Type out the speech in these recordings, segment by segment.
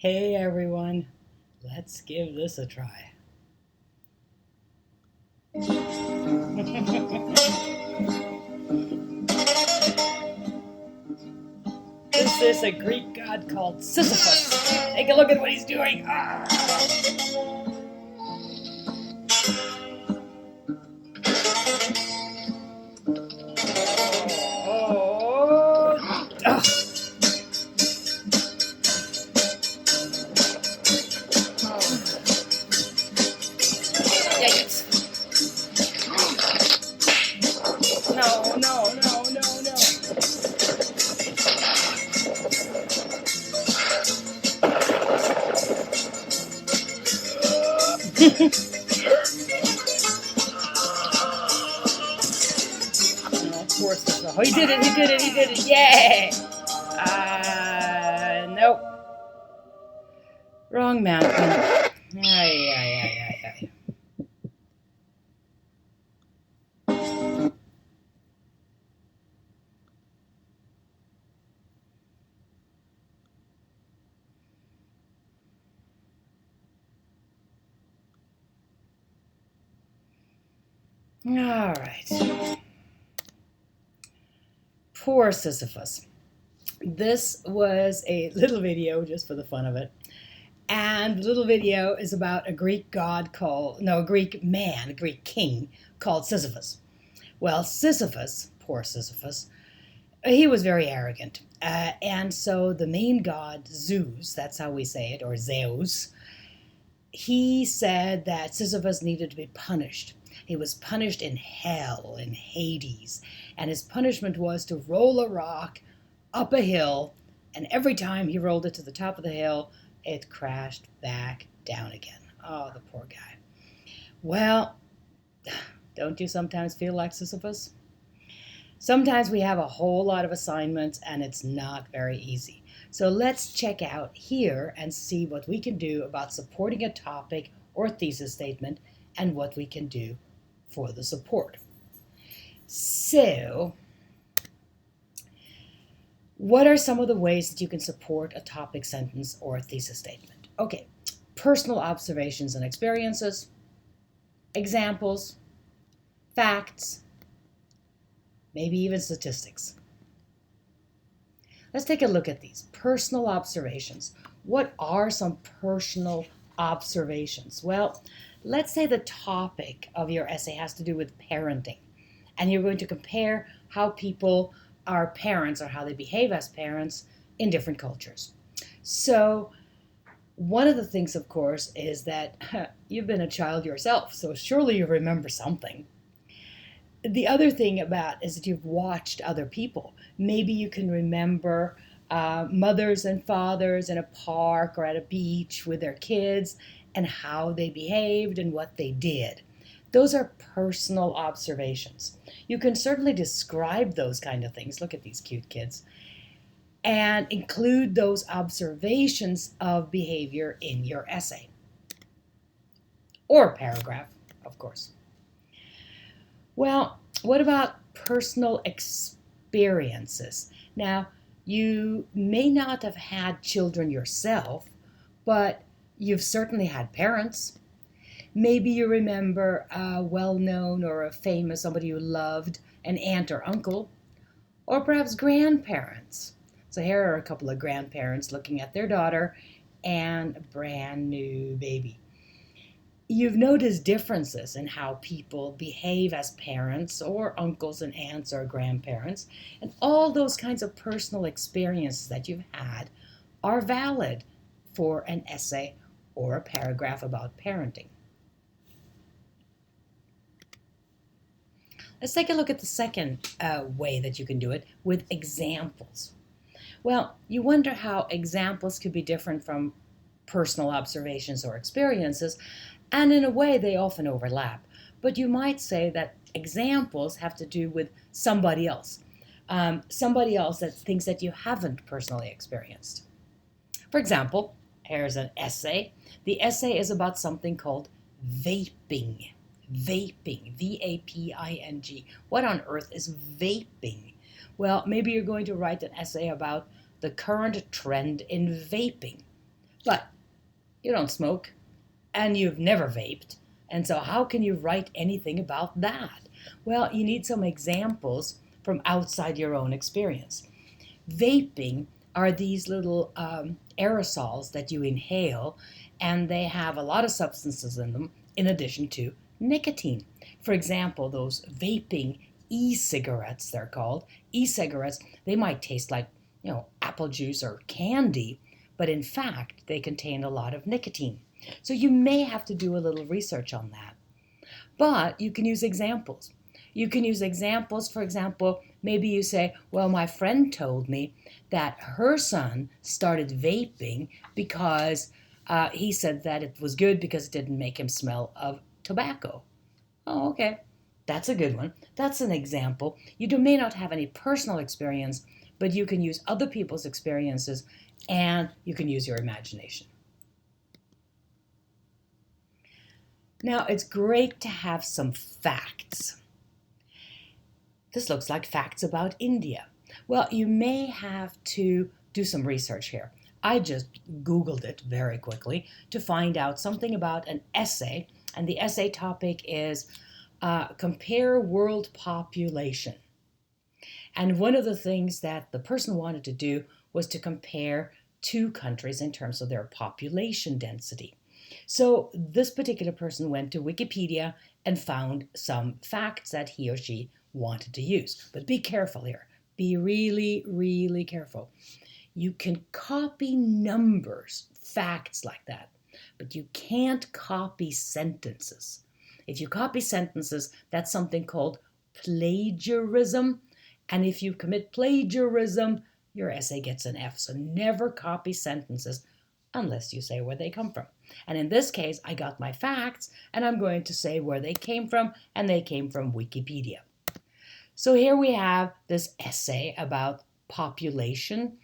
Hey everyone, let's give this a try. This is a Greek god called Sisyphus. Take a look at what he's doing. Oh. Ah. Yikes. No, no, no, no, no. Of course. Oh, he did it, he did it, he did it. Yeah! Nope. Wrong mountain. Ay, ay, ay, ay, ay. All right. Poor Sisyphus. This was a little video just for the fun of it. And the little video is about a Greek god called, no, a Greek man, a Greek king called Sisyphus. Well, Sisyphus, poor Sisyphus, he was very arrogant. And so the main god, Zeus, that's how we say it, or Zeus, he said that Sisyphus needed to be punished. He was punished in hell, in Hades. And his punishment was to roll a rock up a hill, and every time he rolled it to the top of the hill, it crashed back down again. Oh, the poor guy. Well, don't you sometimes feel like Sisyphus? Sometimes we have a whole lot of assignments and it's not very easy. So let's check out here and see what we can do about supporting a topic or thesis statement and what we can do for the support. So, what are some of the ways that you can support a topic sentence or a thesis statement? Okay, personal observations and experiences, examples, facts, maybe even statistics. Let's take a look at these. Personal observations. What are some personal observations? Well, let's say the topic of your essay has to do with parenting, and you're going to compare how people are parents or how they behave as parents in different cultures. So one of the things, of course, is that you've been a child yourself, so surely you remember something. The other thing about is that you've watched other people. Maybe you can remember mothers and fathers in a park or at a beach with their kids and how they behaved and what they did. Those are personal observations. You can certainly describe those kind of things. Look at these cute kids. And include those observations of behavior in your essay. Or paragraph, of course. Well, what about personal experiences? Now, you may not have had children yourself, but you've certainly had parents. Maybe you remember a well-known or a famous, somebody you loved, an aunt or uncle, or perhaps grandparents. So here are a couple of grandparents looking at their daughter and a brand new baby. You've noticed differences in how people behave as parents or uncles and aunts or grandparents, and all those kinds of personal experiences that you've had are valid for an essay or a paragraph about parenting. Let's take a look at the second way that you can do it with examples. Well, you wonder how examples could be different from personal observations or experiences, and in a way they often overlap. But you might say that examples have to do with somebody else that things that you haven't personally experienced. For example, here's an essay. The essay is about something called vaping. Vaping, V-A-P-I-N-G. What on earth is vaping? Well, maybe you're going to write an essay about the current trend in vaping. But you don't smoke and you've never vaped. And so, how can you write anything about that? Well, you need some examples from outside your own experience. Vaping are these little aerosols that you inhale, and they have a lot of substances in them in addition to nicotine. For example, those vaping e-cigarettes, they're called e-cigarettes, they might taste like, apple juice or candy, but in fact, they contain a lot of nicotine. So you may have to do a little research on that. But you can use examples. You can use examples, for example, maybe you say, well, my friend told me that her son started vaping because he said that it was good because it didn't make him smell of tobacco. Oh, okay. That's a good one. That's an example. May not have any personal experience, but you can use other people's experiences and you can use your imagination. Now, it's great to have some facts. This looks like facts about India. Well, you may have to do some research here. I just Googled it very quickly to find out something about an essay, and the essay topic is compare world population. And one of the things that the person wanted to do was to compare two countries in terms of their population density. So this particular person went to Wikipedia and found some facts that he or she wanted to use. But be careful here. Be really, really careful. You can copy numbers, facts like that, but you can't copy sentences. If you copy sentences, that's something called plagiarism. And if you commit plagiarism, your essay gets an F. So never copy sentences unless you say where they come from. And in this case, I got my facts, and I'm going to say where they came from, and they came from Wikipedia. So here we have this essay about population,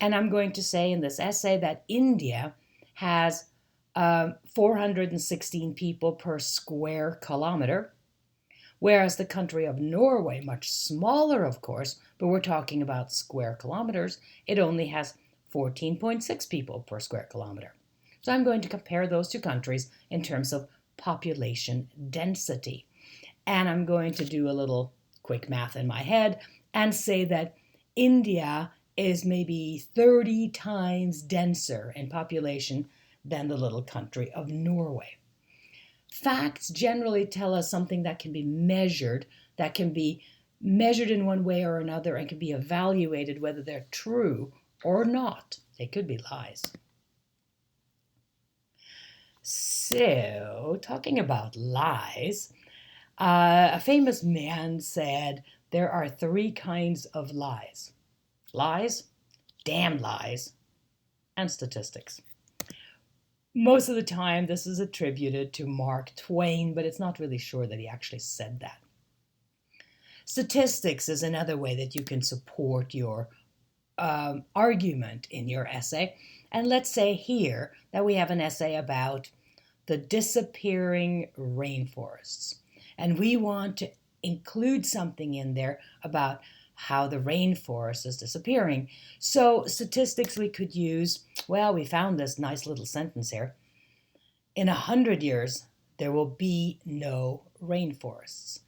and I'm going to say in this essay that India has 416 people per square kilometer, whereas the country of Norway, much smaller of course, but we're talking about square kilometers, it only has 14.6 people per square kilometer. So I'm going to compare those two countries in terms of population density. And I'm going to do a little quick math in my head and say that India is maybe 30 times denser in population than the little country of Norway. Facts generally tell us something that can be measured in one way or another and can be evaluated whether they're true or not. They could be lies. So, talking about lies, a famous man said there are three kinds of lies: lies, damn lies, and statistics. Most of the time, this is attributed to Mark Twain, but it's not really sure that he actually said that. Statistics is another way that you can support your argument in your essay. And let's say here that we have an essay about the disappearing rainforests. And we want to include something in there about how the rainforest is disappearing. So statistics we could use, well, we found this nice little sentence here. In 100 years, there will be no rainforests.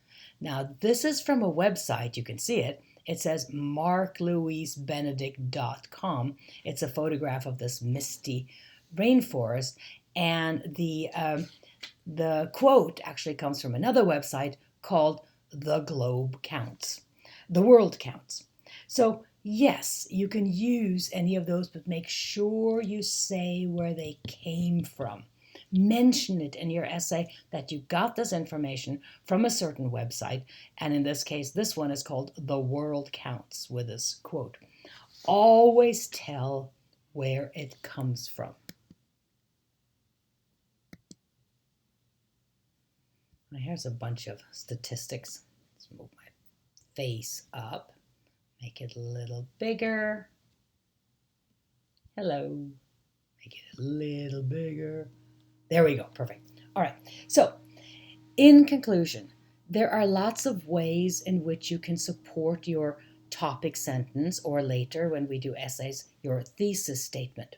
Now, this is from a website, you can see it. It says marklouisbenedict.com. It's a photograph of this misty rainforest. And the quote actually comes from another website called The Globe Counts. The World Counts. So yes, you can use any of those, but make sure you say where they came from. Mention it in your essay that you got this information from a certain website. And in this case, this one is called The World Counts with this quote. Always tell where it comes from. Now here's a bunch of statistics. Let's move my face up, make it a little bigger. Hello. Make it a little bigger. There we go. Perfect. All right. So, in conclusion, there are lots of ways in which you can support your topic sentence, or later when we do essays, your thesis statement.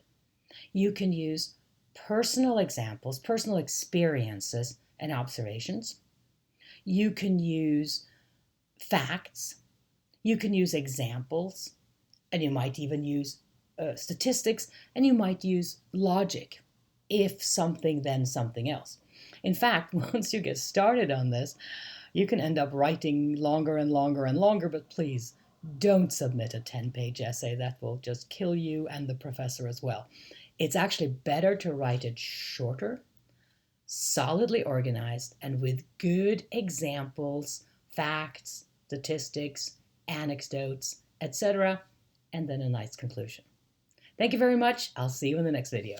You can use personal examples, personal experiences and observations. You can use facts. You can use examples, and you might even use statistics, and you might use logic. If something, then something else. In fact, once you get started on this, you can end up writing longer and longer and longer, but please don't submit a 10-page essay. That will just kill you and the professor as well. It's actually better to write it shorter, solidly organized, and with good examples, facts, statistics, anecdotes, etc., and then a nice conclusion. Thank you very much. I'll see you in the next video.